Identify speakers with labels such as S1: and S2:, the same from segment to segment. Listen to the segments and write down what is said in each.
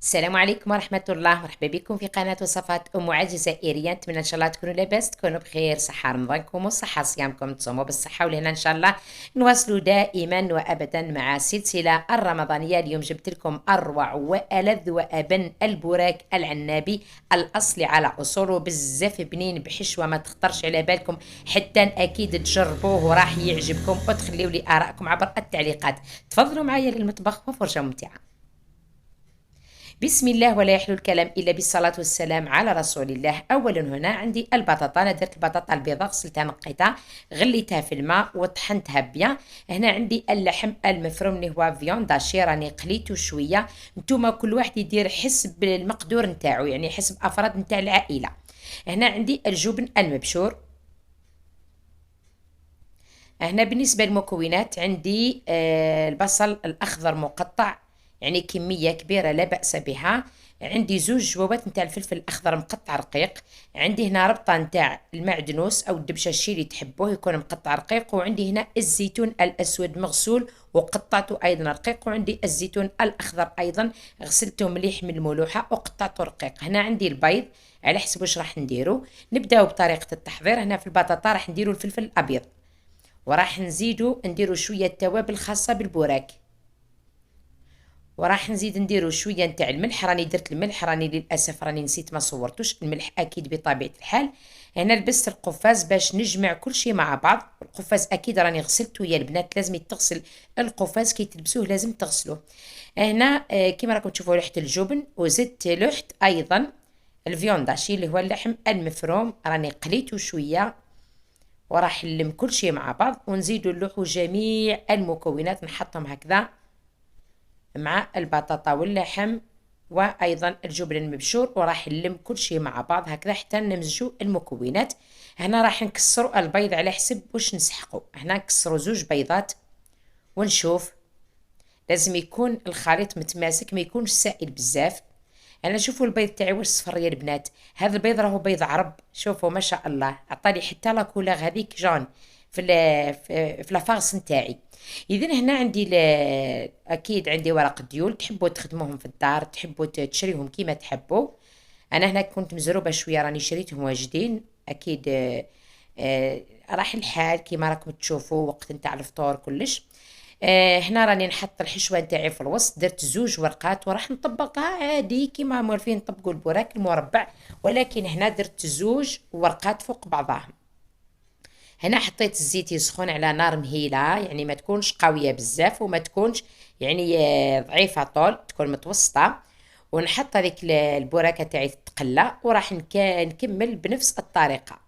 S1: السلام عليكم ورحمة الله، مرحبا بكم في قناة وصفات أم عاد جزائرية. نتمنى إن شاء الله تكونوا لاباس، تكونوا بخير، صحة رمضانكم وصحة صيامكم، تصوموا بالصحة والهنا إن شاء الله. نواصلوا دائما وأبدا مع سلسلة الرمضانية. اليوم جبت لكم أروع وألذ وأبن البوراك العنابي الأصلي على أصوله، بزاف بنين بحشوة ما تخطرش على بالكم، حتى أكيد تجربوه وراح يعجبكم، وتخليوا لي آرائكم عبر التعليقات. تفضلوا معايا للمطبخ وفرجة ممتعة. بسم الله، ولا يحلو الكلام إلا بالصلاة والسلام على رسول الله. أولا هنا عندي البطاطا، أنا درت البطاطا البيضاء، غسلتها نقيتها غليتها في الماء وطحنتها بيان. هنا عندي اللحم المفروم اللي هو فيون داشي، راني قليته شوية. نتوما كل واحد يدير حسب المقدور نتاعو، يعني حسب أفراد نتاع العائلة. هنا عندي الجبن المبشور. هنا بالنسبة للمكونات عندي البصل الأخضر مقطع، يعني كمية كبيرة لا بأس بها. عندي زوج جوابات نتاع الفلفل الأخضر مقطع رقيق. عندي هنا ربطة نتاع المعدنوس أو الدبشاشي اللي تحبوه يكون مقطع رقيق. وعندي هنا الزيتون الأسود مغسول وقطعته أيضا رقيق. وعندي الزيتون الأخضر أيضا غسلته مليح من الملوحة وقطعته رقيق. هنا عندي البيض على حسب واش راح نديرو. نبداو بطريقة التحضير. هنا في البطاطا راح نديرو الفلفل الأبيض، وراح نديرو شويه توابل خاصه بالبوراك، وراح نزيد نديرو شويه نتاع الملح. راني درت الملح، راني للاسف راني نسيت ما صورتوش الملح اكيد بطبيعه الحال. هنا لبست القفاز باش نجمع كل شيء مع بعض. القفاز اكيد راني غسلته يا البنات، لازم تغسل القفاز كي تلبسوه، لازم تغسلوه. هنا كما راكم تشوفوا لحت الجبن، وزدت لحت ايضا الفيونداشي اللي هو اللحم المفروم، راني قليته شويه، وراح نلم كل شيء مع بعض ونزيدوا نلوحوا جميع المكونات، نحطهم هكذا مع البطاطا واللحم وايضا الجبن المبشور، وراح نلم كل شيء مع بعض هكذا حتى نمزجوا المكونات. هنا راح نكسروا البيض على حسب واش نسحقوا. هنا نكسروا زوج بيضات ونشوف، لازم يكون الخليط متماسك، ما يكونش سائل بزاف. انا شوفوا البيض تاعي واش صفر يا البنات، هذا البيض راهو بيض عرب، شوفوا ما شاء الله عطاني حتى لا كولور هذيك جون في لافارس نتاعي. اذا هنا عندي اكيد عندي ورق ديول، تحبوا تخدموهم في الدار، تحبوا تشريهم كيما تحبوا. انا هنا كنت مزروبه شويه، راني شريتهم واجدين اكيد. راح الحال كيما راكم تشوفوا وقت نتاع الفطور كلش. هنا راني نحط الحشوه نتاعي في الوسط، درت زوج ورقات وراح نطبقها عادي كيما موالفين نطبقوا البوراك المربع، ولكن هنا درت زوج ورقات فوق بعضهم. هنا حطيت الزيت يسخن على نار مهيله، يعني ما تكونش قويه بزاف وما تكونش يعني ضعيفه طول، تكون متوسطه. ونحط هذيك البوراكه تاعي تتقلى، وراح نكمل بنفس الطريقه.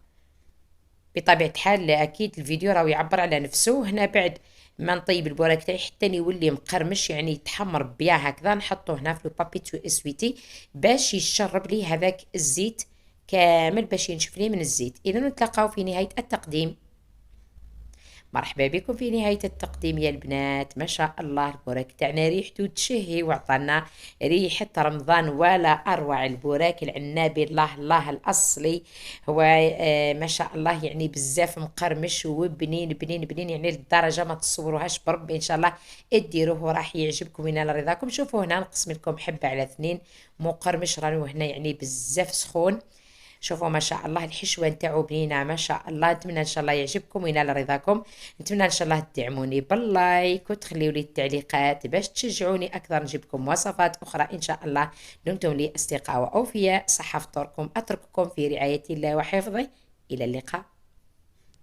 S1: بطبيعة الحال أكيد الفيديو راهو يعبر على نفسه. هنا بعد ما نطيب البوراك تاعي حتى يولي مقرمش، يعني يتحمر بيان هكذا، نحطه هنا في البابي تو اسويتي باش يشرب لي هذاك الزيت كامل، باش ينشف لي من الزيت. إذا نتلاقاو في نهاية التقديم. مرحبا بكم في نهاية التقديم يا البنات. ما شاء الله البوراك تاعنا ريحته تشهي، وعطانا ريحة رمضان، ولا أروع البوراك العنابي الله الله الأصلي. هو ما شاء الله يعني بزاف مقرمش وبنين بنين بنين، يعني للدرجة ما تصوروهاش، بربي إن شاء الله اديروه وراح يعجبكم وينال رضاكم. شوفوا هنا نقسم لكم حبة على اثنين، مقرمش رانو هنا يعني بزاف سخون. شوفوا ما شاء الله الحشوه نتاعو بنينه ما شاء الله. نتمنى ان شاء الله يعجبكم وينال رضاكم. نتمنى ان شاء الله تدعموني باللايك وتخليوا لي التعليقات باش تشجعوني اكثر، نجيب لكم وصفات اخرى ان شاء الله. دمتم لي اصدقاء واوفياء، صحه فطوركم، اترككم في رعايه الله وحفظه، الى اللقاء.